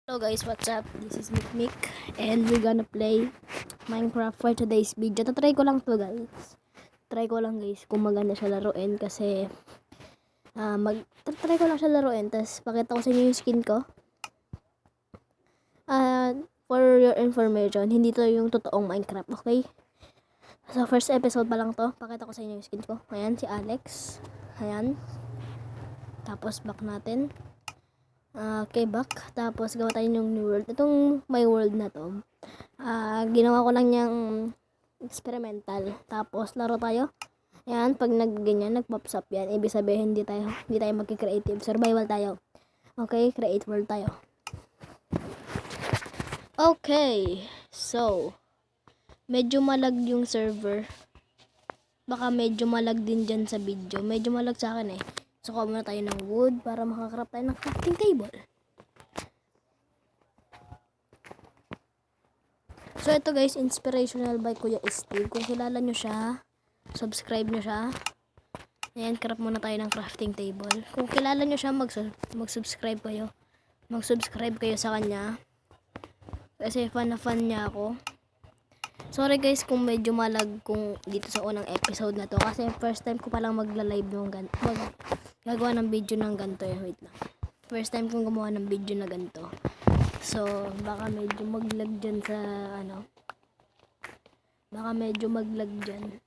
Hello guys, what's up? This is Mikmik and we're gonna play Minecraft for today's video. Tatry ko lang to guys. Try ko lang guys kung maganda siya laruin kasi try ko lang siya laruin tapos pakita ko sa inyo yung skin ko. For your information, hindi to yung totoong Minecraft, okay? So first episode pa lang to. Pakita ko sa inyo yung skin ko. Ayan, si Alex. Ayan. Tapos back natin. Okay, back. Tapos gawa tayo ng new world. Itong my world na to. Ginawa ko lang niyang experimental. Tapos laro tayo. Yan, pag nagganyan, nag-pops up yan. Ibig sabihin, hindi tayo magki-creative. Survival tayo. Okay, create world tayo. Okay. So, medyo malag yung server. Baka medyo malag din dyan sa video. Medyo malag sa akin eh. So, kuha muna tayo ng wood para makakrap tayo ng crafting table. So, ito guys, inspirational by Kuya Steve. Kung kilala nyo siya, subscribe nyo siya. Ayan, craft muna tayo ng crafting table. Kung kilala nyo siya, mag-subscribe kayo. Mag-subscribe kayo sa kanya. Kasi fan na fan niya ako. Sorry guys kung medyo malag kung dito sa unang episode na to. Kasi first time ko palang magla-live yung gagawa ng video ng ganito. Wait lang. First time kong gumawa ng video na ganito. So, baka medyo maglag dyan sa baka medyo maglag dyan.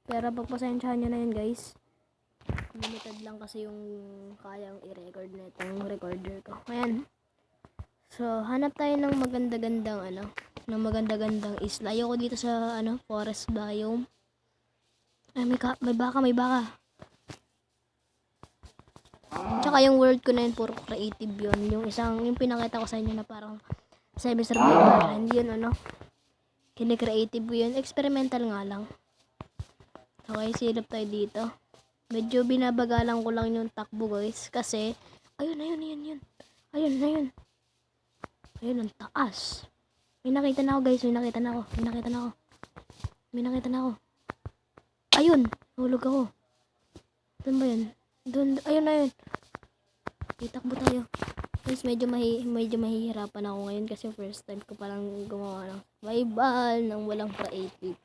Pero pagpasensyahan nyo na yun guys. Limited lang kasi yung kayang i-record na itong recorder ko. Ayan. So, hanap tayo ng maganda-gandang isla. Ayoko dito sa forest biome. Ay, may baka. Tsaka yung world ko na yun, puro creative yun. Yung pinakita ko sa inyo na parang semi-survival. Hindi yun kine-creative ko yun. Experimental nga lang. Okay, silip tayo dito. Medyo binabagalan ko lang yung takbo guys. Kasi, ayun. Ayun, ang taas. May nakita na ako guys. May nakita na ako. Ayun, hulog ako. Doon ba yun? Ayun. Itakbo tayo. Guys, medyo mahihirapan ako ngayon kasi first time ko palang gumawa ng survival nang walang creative.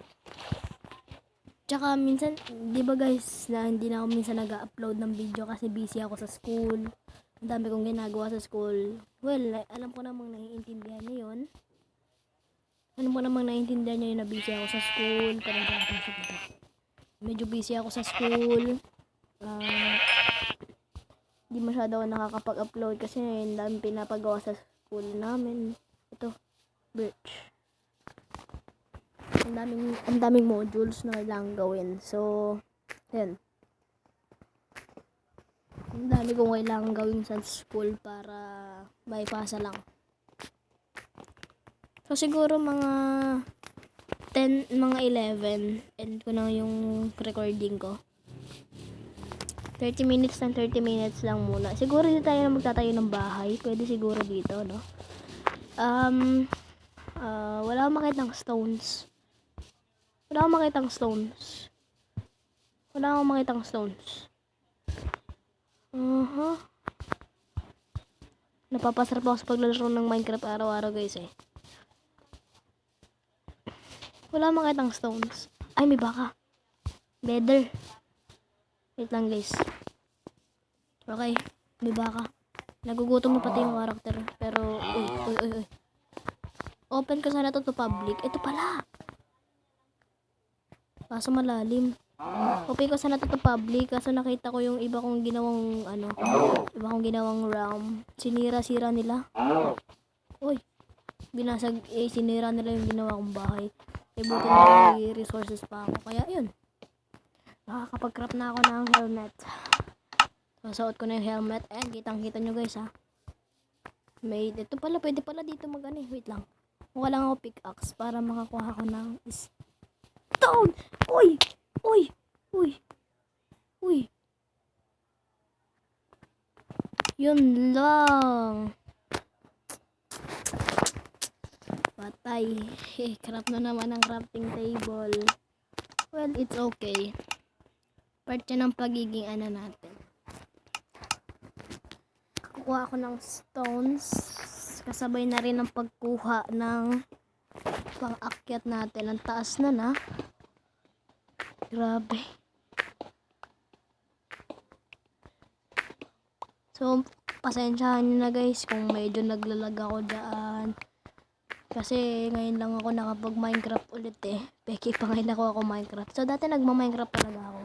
Tsaka minsan, di ba guys, na hindi na ako minsan nag-upload ng video kasi busy ako sa school. Ang dami kong ginagawa sa school. Well, alam ko namang naiintindihan niyo yun. Na busy ako sa school. Medyo busy ako sa school. Di masyado ako nakakapag-upload kasi ang daming pinapagawa sa school namin. Ito, birch. Ang daming modules na kailangan gawin. So, ayan. Ang dami kong kailangan gawin sa school para bypassa lang. So, siguro mga 11 end ko na yung recording ko. 30 minutes lang muna. Siguro dito tayo na magtatayo ng bahay. Pwede siguro dito, no? Wala akong makitang stones. Napapasarap ako sa paglalaro ng Minecraft araw-araw guys eh. Wala akong makitang stones. Ay, may baka. Better. Wait lang guys. Okay, may baka. Nagugutom na pati yung karakter. Pero, uy. Open ko sana to public. Ito pala. Kaso malalim. Open ko sana to public. Kaso nakita ko yung iba kong ginawang realm. Sinira nila. Uy. Sinira nila yung ginawa kong bahay. Buti na may resources pa ako. Kaya yun. Nakakapag-craft na ako ng helmet. Suot ko na yung helmet. Ayan, kitang-kita nyo guys ha. Ito pala, pwede pala dito wait lang. Mukha lang ako pickaxe para makakuha ko ng stone. Uy. Yun lang. Patay. Craft na naman ang crafting table. Well, it's okay. Part yan ng pagiging natin. Kukuha ako ng stones. kasabay na rin ang pagkuha ng pang-akyat natin. Ang taas na. Grabe. So, pasensyahan nyo na guys kung medyo naglalag ako dyan. Kasi ngayon lang ako nakapag-Minecraft ulit eh. Peki pa ngayon ako Minecraft. So, dati nagma-Minecraft talaga ako.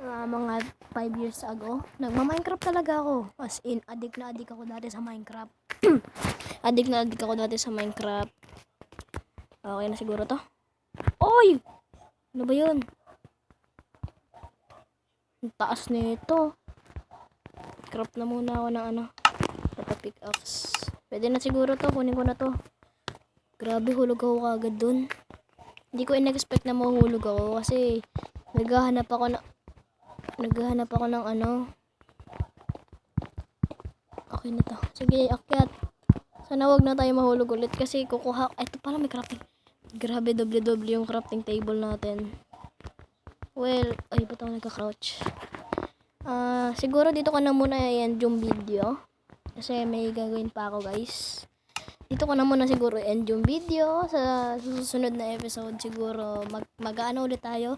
Mga 5 years ago, nagma-Minecraft talaga ako. As in, addict na addict ako dati sa Minecraft. Addict na addict ako dati sa Minecraft. Okay na siguro to. Oy! Ano ba yun? Ang taas nito. Craft na muna ako ng pickaxe. Pwede na siguro to. Kunin ko na to. Grabe, hulog ako kagad dun. Hindi ko in-expect na mahulog ako kasi naghahanap ako ng Okay na to. Sige, akyat. Sana wag na tayo mahulog ulit kasi kukuha. Ito pala may crafting. Grabe, doble-doble yung crafting table natin. Well, ay ba't ako nagka-crouch? Siguro dito ko na muna i-end yung video. Kasi may gagawin pa ako guys. Dito ko na muna siguro end yung video. Sa susunod na episode siguro mag-ano ulit tayo.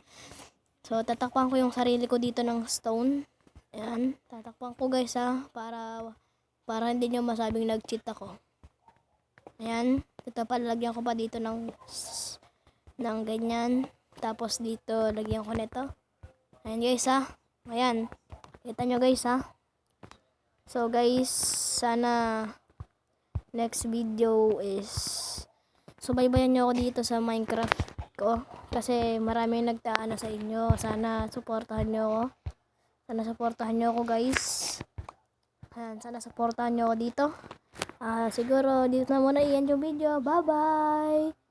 So tatakpan ko yung sarili ko dito ng stone. Ayan, tatakpan ko guys para hindi nyo masabing nag-cheat ako. Ayan, ito pa lagyan ko pa dito ng ganyan. Tapos dito lagyan ko nito. Ayan guys Ayan. Kita nyo guys So guys, sana next video is subaybayan nyo ako dito sa Minecraft ko. Kasi maraming nagtaano sa inyo. Sana supportahan nyo ako. Sana supportahan nyo ako guys. Ayan, sana supportahan nyo ako dito. Siguro dito na muna i-end yung video. Bye bye!